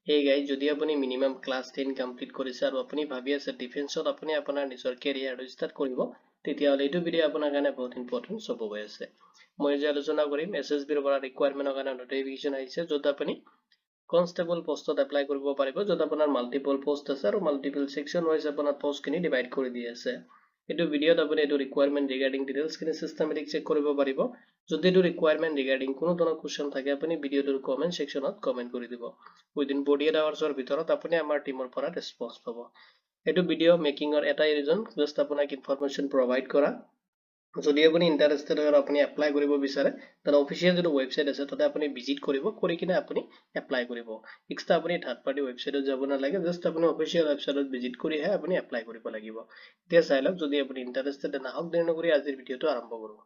Hey guys, যদি আপুনি minimum class 10 complete কৰিছে আৰু আপুনি ভাবি আছে ডিফেন্সত আপুনি আপোনাৰ নিজৰ কেৰিয়াৰটো ষ্টাৰ্ট কৰিব, তেতিয়াহ'লে এইটো ভিডিঅ' আপোনাৰ কাৰণে বহুত ইম্পৰ্টেণ্ট হ'ব গৈ আছে। মই আজি আলোচনা কৰিম এছএছবিৰ পৰা ৰিকুৱাৰমেণ্টৰ কাৰণে নটিফিকেশ্যন আহিছে, য'ত আপুনি কনষ্টেবল পোষ্টত এপ্লাই কৰিব পাৰিব, য'ত আপোনাৰ মাল্টিপল পোষ্ট আছে আৰু মাল্টিপল সেকশন ৱাইজ আপোনাৰ পোষ্টখিনি ডিভাইড কৰি দি আছে। এইটো ভিডিঅ'ত আপুনি এইটো ৰিকুৱাৰমেণ্ট ৰিগাৰ্ডিং ডিটেইলছখিনি চিষ্টেমেটিক চেক কৰিব পাৰিব। যদি এইটো ৰিকুৱাৰমেণ্ট ৰিগাৰ্ডিং কোনো ধৰণৰ কুৱেশ্যন থাকে আপুনি ভিডিঅ'টোৰ কমেণ্ট সেকশনত কমেণ্ট কৰি দিব। উইদিন 48 আৱাৰ্ছৰ ভিতৰত আপুনি আমাৰ টিমৰ পৰা ৰেছপন্স পাব। এইটো ভিডিঅ' মেকিঙৰ এটাই ৰিজন, জাষ্ট আপোনাক ইনফৰমেশ্যন প্ৰভাইড কৰা। যদি আপুনি ইণ্টাৰেষ্টেড হয় আৰু আপুনি এপ্লাই কৰিব বিচাৰে, তেনে অফিচিয়েল যিটো ৱেবছাইট আছে তাতে আপুনি ভিজিট কৰিব, কৰি কিনে আপুনি এপ্লাই কৰিব। এক্সট্ৰা আপুনি থাৰ্ড পাৰ্টি ৱেবছাইটত যাব নালাগে, জাষ্ট আপুনি অফিচিয়েল ৱেবছাইটত ভিজিট কৰিহে আপুনি এপ্লাই কৰিব লাগিব। এতিয়া চাই লওক, যদি আপুনি ইণ্টাৰেষ্টেড নাহক দেৰি নকৰি আজিৰ ভিডিঅ'টো আৰম্ভ কৰোঁ।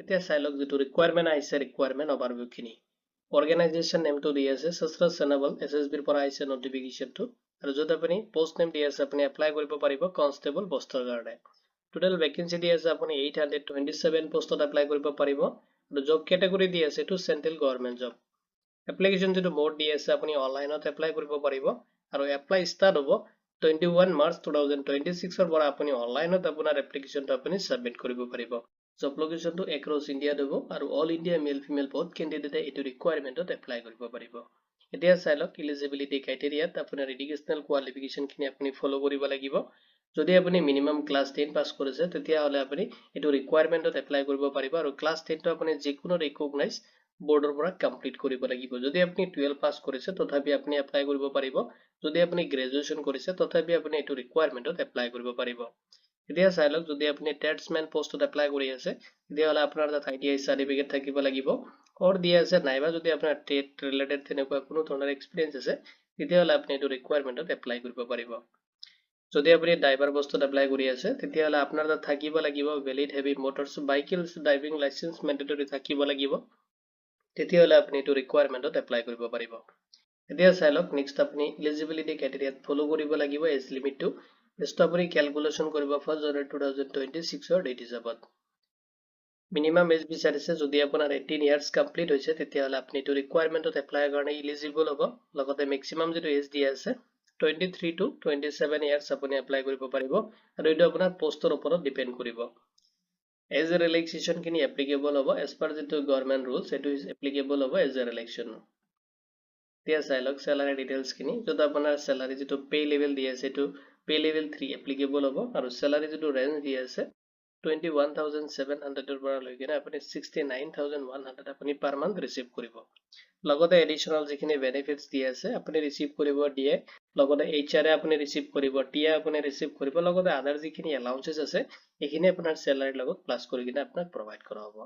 এতিয়া চাই লওক, যিটো ৰিকুৱাৰমেণ্ট আহিছে ৰিকুৱাৰমেণ্ট অভাৰভিউখিনি। অৰ্গেনাইজেশ্যন নেমটো দি আছে সশস্ত্ৰ সেনা বল, এছএছবিৰ পৰা আহিছে নটিফিকেশ্যনটো, আৰু য'ত আপুনি পোষ্ট নেম দি আছে আপুনি এপ্লাই কৰিব পাৰিব কনষ্টেবল পোষ্টৰ কাৰণে। টোটেল ভেকেঞ্চি দি আছে আপুনি 827 পোষ্টত এপ্লাই কৰিব পাৰিব, আৰু জব কেটেগৰী দি আছে এইটো চেন্ট্ৰেল গভৰ্ণমেণ্ট জব। এপ্লিকেশ্যন যিটো মোড দি আছে আপুনি অনলাইনত এপ্লাই কৰিব পাৰিব, আৰু এপ্লাই ষ্টাৰ্ট হ'ব 21 মাৰ্চ 2026 পৰা আপুনি অনলাইনত আপোনাৰ এপ্লিকেশ্যনটো আপুনি সাবমিট কৰিব পাৰিব। জব লোকেশ্যনটো এক্ৰছ ইণ্ডিয়াত হ'ব, আৰু অল ইণ্ডিয়া মেল ফিমেল বহুত কেণ্ডিডেটে এইটো ৰিকুৱাৰমেণ্টত এপ্লাই কৰিব পাৰিব। এতিয়া চাই লওক ইলিজিবিলিটি ক্ৰাইটেৰিয়াত আপোনাৰ এডুকেশ্যনেল কোৱালিফিকেশ্যনখিনি আপুনি ফ'ল' কৰিব লাগিব। যদি আপুনি মিনিমাম ক্লাছ 10 পাছ কৰিছে, তেতিয়াহ'লে আপুনি এইটো ৰিকুৱাৰমেণ্টত এপ্লাই কৰিব পাৰিব, আৰু ক্লাছ 10টো আপুনি যিকোনো ৰিকগনাইজ বৰ্ডৰ পৰা কমপ্লিট কৰিব লাগিব। যদি আপুনি 12 পাছ কৰিছে তথাপি আপুনি এপ্লাই কৰিব পাৰিব। যদি আপুনি গ্ৰেজুৱেশ্যন কৰিছে তথাপি আপুনি এইটো ৰিকুৱাৰমেণ্টত এপ্লাই কৰিব পাৰিব। এতিয়া চাই লওক, যদি আপুনি ট্ৰেডছমেন পোষ্টত এপ্লাই কৰি আছে, তেতিয়াহ'লে আপোনাৰ তাত ITI চাৰ্টিফিকেট থাকিব লাগিব। অৰ দিয়া আছে, নাইবা যদি আপোনাৰ ট্ৰেড ৰিলেটেড তেনেকুৱা কোনো ধৰণৰ এক্সপিৰিয়েঞ্চ আছে, তেতিয়াহ'লে আপুনি এইটো ৰিকুৱাৰমেণ্টত এপ্লাই কৰিব পাৰিব। যদি আপুনি ড্ৰাইভাৰ পোষ্টত এপ্লাই কৰি আছে, তেতিয়াহ'লে আপোনাৰ তাত থাকিব লাগিব valid heavy motors vehicles driving licence mandatory থাকিব লাগিব, তেতিয়াহ'লে আপুনি এইটো ৰিকুৱাৰমেণ্টত এপ্লাই কৰিব পাৰিব। এতিয়া চাই লওক, নেক্সট আপুনি ইলিজিবিলিটি ক্ৰাইটেৰিয়াত ফ'ল' কৰিব লাগিব এজ লিমিটটো। এজটো আপুনি কেলকুলেশ্যন কৰিব 1 জানুৱাৰী 2026 ডেট হিচাপত। মিনিমাম এজ বিচাৰিছে, যদি আপোনাৰ 18 ইয়াৰ্ছ কমপ্লিট হৈছে তেতিয়াহ'লে আপুনি এইটো ৰিকুৱাৰমেণ্টত এপ্লাইৰ কাৰণে ইলিজিবল হ'ব। লগতে মেক্সিমাম যিটো এজ দিয়া আছে 23 to 27 ইয়াৰ্ছ আপুনি এপ্লাই কৰিব পাৰিব, আৰু এইটো আপোনাৰ পোষ্টৰ ওপৰত ডিপেণ্ড কৰিব। এজ এ ৰিলেক্সেশ্যনখিনি এপ্লিকেবল হ'ব এজ পাৰ যিটো গভৰ্ণমেণ্ট ৰুলছ, সেইটো এপ্লিকেবল হ'ব এজ এ ৰিলেক্সেশ্যন। এতিয়া চাই লওক চেলাৰী ডিটেইলছখিনি, য'ত আপোনাৰ চেলাৰী যিটো পে লেভেল দি আছে সেইটো পে লেভেল 3 এপ্লিকেবল হ'ব, আৰু চেলাৰী যিটো ৰেঞ্জ দি আছে 21,700 পৰা লৈ কিনে আপুনি 69,100 আপুনি পাৰ মান্থ ৰিচিভ কৰিব। লগতে এডিশ্যনেল যিখিনি বেনিফিটছ দি আছে আপুনি ৰিচিভ কৰিব দিয়ে, লগতে HR আপুনি ৰিচিভ কৰিব, TA আপুনি ৰিচিভ কৰিব, লগতে আদাৰ যিখিনি এলাউন্সেছ আছে এইখিনি আপোনাৰ চেলাৰীৰ লগত প্লাছ কৰি কিনে আপোনাক প্ৰভাইড কৰা হ'ব।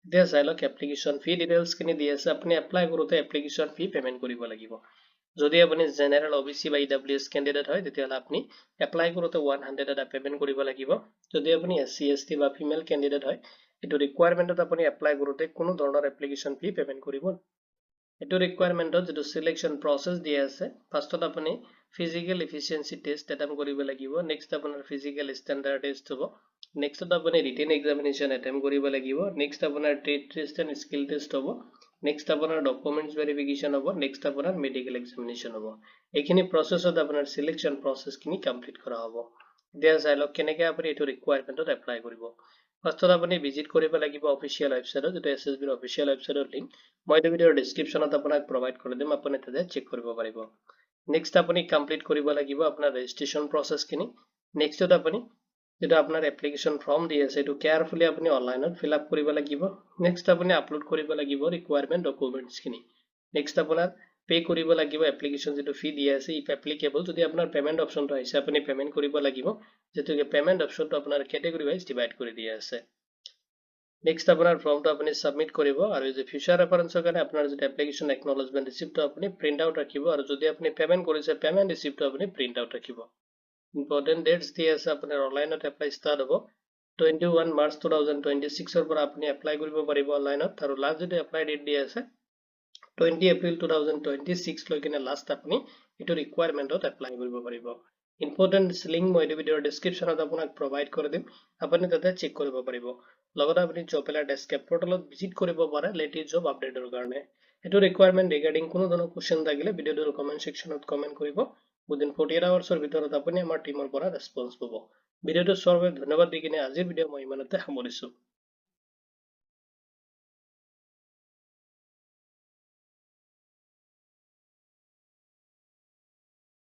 এতিয়া চাই লওক এপ্লিকেশ্যন ফি ডিটেইলছখিনি দি আছে, আপুনি এপ্লাই কৰোঁতে এপ্লিকেশ্যন ফি পে'মেণ্ট কৰিব লাগিব। যদি আপুনি জেনেৰেল OBC বা EWS কেণ্ডিডেট হয়, তেতিয়াহ'লে আপুনি এপ্লাই কৰোঁতে 100 এটা পে'মেণ্ট কৰিব লাগিব। যদি আপুনি SC ST বা ফিমেল কেণ্ডিডেট হয়, এইটো ৰিকুৱাৰমেণ্টত আপুনি এপ্লাই কৰোঁতে কোনো ধৰণৰ এপ্লিকেশ্যন ফি পে'মেণ্ট কৰিব। এইটো ৰিকুৱাৰমেণ্টত যিটো চিলেকশ্যন প্ৰচেছ দিয়া আছে, ফাৰ্ষ্টত আপুনি ফিজিকেল ইফিচিয়েঞ্চি টেষ্ট এটেম্প কৰিব লাগিব, নেক্সট আপোনাৰ ফিজিকেল ষ্টেণ্ডাৰ্ড টেষ্ট হ'ব, নেক্সটত আপুনি ৰিটেন এক্সামিনেশ্যন এটেম্প কৰিব লাগিব, নেক্সট আপোনাৰ trade test and skill test হ'ব, নেক্সট আপোনাৰ ডকুমেণ্টছ ভেৰিফিকেশ্যন হ'ব, নেক্সট আপোনাৰ মেডিকেল এক্সামিনেশ্যন হ'ব। এইখিনি প্ৰচেছত আপোনাৰ চিলেকশ্যন প্ৰচেছখিনি কমপ্লিট কৰা হ'ব। এতিয়া চাই লওক কেনেকৈ আপুনি এইটো ৰিকুৱাৰমেণ্টত এপ্লাই কৰিব। ফাৰ্ষ্টত আপুনি ভিজিট কৰিব লাগিব অফিচিয়েল ৱেবছাইটত, যিটো SSBৰ অফিচিয়েল ৱেবছাইটৰ লিংক মই এইটো ভিডিঅ'ৰ ডিছক্ৰিপশ্যনত আপোনাক প্ৰভাইড কৰি দিম, আপুনি তাতে চেক কৰিব পাৰিব। নেক্সট আপুনি কমপ্লিট কৰিব লাগিব আপোনাৰ ৰেজিষ্ট্ৰেশ্যন প্ৰচেছখিনি। নেক্সটত আপুনি যেটা আপোনাৰ এপ্লিকেশ্যন ফৰ্ম দি আছে এইটো কেয়াৰফুলি আপুনি অনলাইনত ফিল আপ কৰিব লাগিব। নেক্সট আপুনি আপলোড কৰিব লাগিব ৰিকুৱাৰমেণ্ট ডকুমেণ্টছখিনি। নেক্সট আপোনাৰ পে কৰিব লাগিব এপ্লিকেশ্যন যিটো ফি দি আছে, ইফ এপ্লিকেবল যদি আপোনাৰ পে'মেণ্ট অপশ্যনটো আহিছে আপুনি পে'মেণ্ট কৰিব লাগিব, যিহেতুকে পে'মেণ্ট অপশ্যনটো আপোনাৰ কেটেগৰী ৱাইজ ডিভাইড কৰি দিয়া আছে। নেক্সট আপোনাৰ ফৰ্মটো আপুনি সাবমিট কৰিব, আৰু যে ফিউচাৰ ৰেফাৰেন্সৰ কাৰণে আপোনাৰ যিটো এপ্লিকেশ্যন একনলেজমেণ্ট ৰিচিপ্টটো আপুনি প্ৰিণ্ট আউট ৰাখিব, আৰু যদি আপুনি পে'মেণ্ট কৰিছে পে'মেণ্ট ৰিচিপ্টটো আপুনি প্ৰিণ্ট আউট ৰাখিব। ইম্পৰ্টেণ্ট ডেটছ দি আছে, আপোনাৰ অনলাইনত এপ্লাই ষ্টাৰ্ট হ'ব 21 মাৰ্চ 2026 পৰা আপুনি এপ্লাই কৰিব পাৰিব অনলাইনত, আৰু লাষ্ট যিটো এপ্লাই ডেট দি আছে 20 এপ্ৰিল 2026 লৈ কিনে লাষ্ট আপুনি এইটো ৰিকুৱাৰমেণ্টত এপ্লাই কৰিব পাৰিব। ইম্পৰ্টেণ্ট লিংক মই এইটো ভিডিঅ'ৰ ডিছক্ৰিপশ্যনত আপোনাক প্ৰভাইড কৰি দিম, আপুনি তাতে চেক কৰিব পাৰিব। লগতে আপুনি জব এলাৰ্ট এস্কেপ পৰ্টেলত ভিজিট কৰিব পাৰে লেটেষ্ট জব আপডেটৰ কাৰণে। এইটো ৰিকুৱাৰমেণ্ট ৰিগাৰ্ডিং কোনো ধৰণৰ কোৱেশ্চন থাকিলে ভিডিঅ'টোৰ কমেণ্ট সেকশ্যনত কমেণ্ট কৰিব উইদিন 48 আৱাৰ্ছৰ ভিতৰত আপুনি আমাৰ টিমৰ পৰা ৰেছপন্স পাব ভিডিঅ'টো চোৱাৰ বাবে ধন্যবাদ দি কিনে আজিৰ ভিডিঅ' মই ইমানতে সামৰিছোঁ